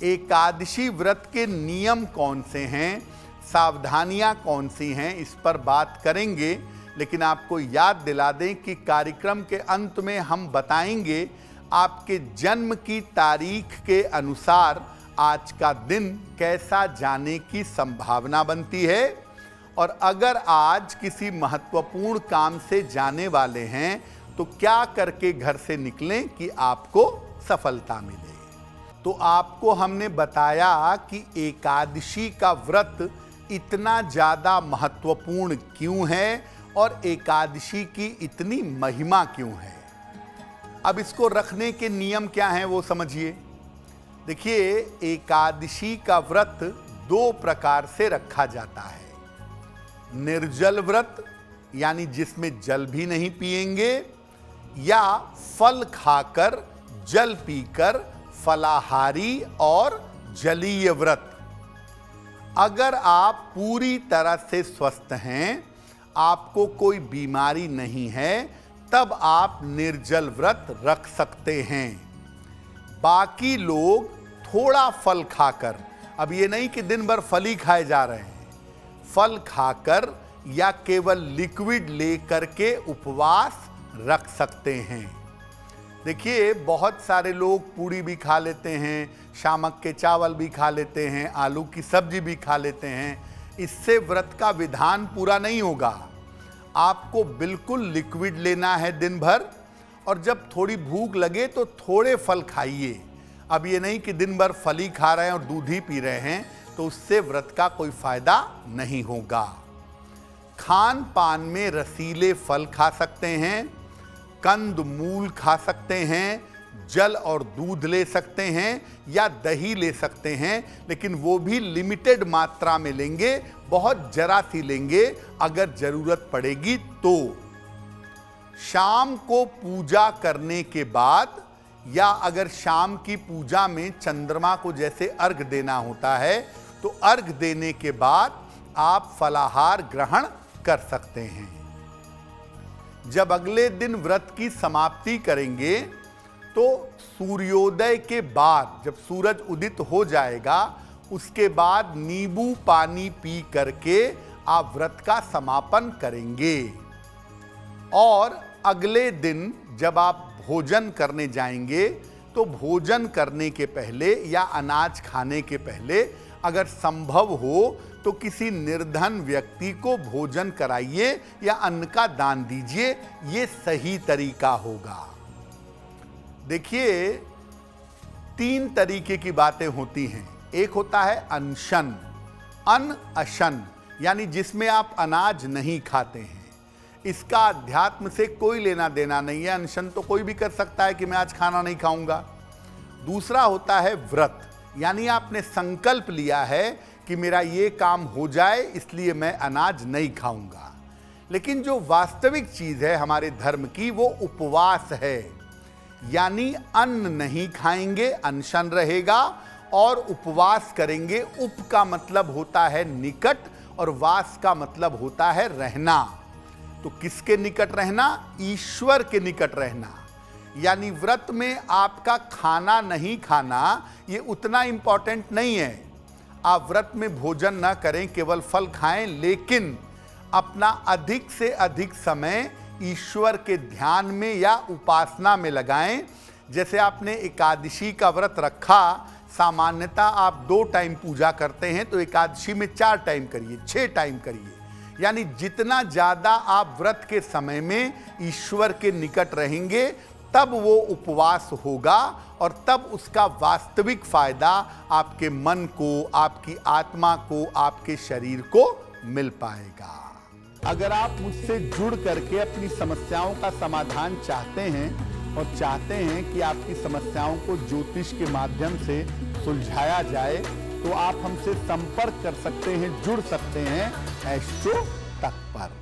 एकादशी व्रत के नियम कौन से हैं, सावधानियां कौन सी हैं, इस पर बात करेंगे। लेकिन आपको याद दिला दें कि कार्यक्रम के अंत में हम बताएंगे आपके जन्म की तारीख के अनुसार आज का दिन कैसा जाने की संभावना बनती है, और अगर आज किसी महत्वपूर्ण काम से जाने वाले हैं तो क्या करके घर से निकलें कि आपको सफलता मिले। तो आपको हमने बताया कि एकादशी का व्रत इतना ज़्यादा महत्वपूर्ण क्यों है और एकादशी की इतनी महिमा क्यों है। अब इसको रखने के नियम क्या हैं वो समझिए। देखिए, एकादशी का व्रत दो प्रकार से रखा जाता है। निर्जल व्रत, यानी जिसमें जल भी नहीं पिएंगे, या फल खाकर जल पीकर फलाहारी और जलीय व्रत। अगर आप पूरी तरह से स्वस्थ हैं, आपको कोई बीमारी नहीं है, तब आप निर्जल व्रत रख सकते हैं। बाकी लोग थोड़ा फल खाकर, अब ये नहीं कि दिन भर फल ही खाए जा रहे हैं, फल खाकर या केवल लिक्विड लेकर के उपवास रख सकते हैं। देखिए, बहुत सारे लोग पूड़ी भी खा लेते हैं, शामक के चावल भी खा लेते हैं, आलू की सब्जी भी खा लेते हैं। इससे व्रत का विधान पूरा नहीं होगा। आपको बिल्कुल लिक्विड लेना है दिन भर, और जब थोड़ी भूख लगे तो थोड़े फल खाइए। अब ये नहीं कि दिन भर फल ही खा रहे हैं और दूध ही पी रहे हैं, तो उससे व्रत का कोई फायदा नहीं होगा। खान पान में रसीले फल खा सकते हैं, कंद मूल खा सकते हैं, जल और दूध ले सकते हैं, या दही ले सकते हैं, लेकिन वो भी लिमिटेड मात्रा में लेंगे, बहुत जरा सी लेंगे अगर जरूरत पड़ेगी तो। शाम को पूजा करने के बाद, या अगर शाम की पूजा में चंद्रमा को जैसे अर्घ देना होता है, तो अर्घ देने के बाद आप फलाहार ग्रहण कर सकते हैं। जब अगले दिन व्रत की समाप्ति करेंगे तो सूर्योदय के बाद, जब सूरज उदित हो जाएगा, उसके बाद नींबू पानी पी करके आप व्रत का समापन करेंगे। और अगले दिन जब आप भोजन करने जाएंगे तो भोजन करने के पहले या अनाज खाने के पहले अगर संभव हो तो किसी निर्धन व्यक्ति को भोजन कराइए या अन्न का दान दीजिए। ये सही तरीका होगा। देखिए, तीन तरीके की बातें होती हैं। एक होता है अनशन, अन अशन, यानी जिसमें आप अनाज नहीं खाते हैं। इसका अध्यात्म से कोई लेना देना नहीं है। अनशन तो कोई भी कर सकता है कि मैं आज खाना नहीं खाऊंगा। दूसरा होता है व्रत, यानी आपने संकल्प लिया है कि मेरा ये काम हो जाए इसलिए मैं अनाज नहीं खाऊंगा। लेकिन जो वास्तविक चीज है हमारे धर्म की, वो उपवास है, यानी अन्न नहीं खाएंगे, अनशन रहेगा और उपवास करेंगे। उप का मतलब होता है निकट और वास का मतलब होता है रहना। तो किसके निकट रहना? ईश्वर के निकट रहना। यानी व्रत में आपका खाना नहीं खाना ये उतना इंपॉर्टेंट नहीं है। आप व्रत में भोजन ना करें, केवल फल खाएं, लेकिन अपना अधिक से अधिक समय ईश्वर के ध्यान में या उपासना में लगाएं। जैसे आपने एकादशी का व्रत रखा, सामान्यतः आप 2 टाइम पूजा करते हैं, तो एकादशी में 4 टाइम करिए, 6 टाइम करिए। यानी जितना ज़्यादा आप व्रत के समय में ईश्वर के निकट रहेंगे, तब वो उपवास होगा और तब उसका वास्तविक फायदा आपके मन को, आपकी आत्मा को, आपके शरीर को मिल पाएगा। अगर आप मुझसे जुड़ करके अपनी समस्याओं का समाधान चाहते हैं और चाहते हैं कि आपकी समस्याओं को ज्योतिष के माध्यम से सुलझाया जाए, तो आप हमसे संपर्क कर सकते हैं, जुड़ सकते हैं एस्ट्रो तक पर।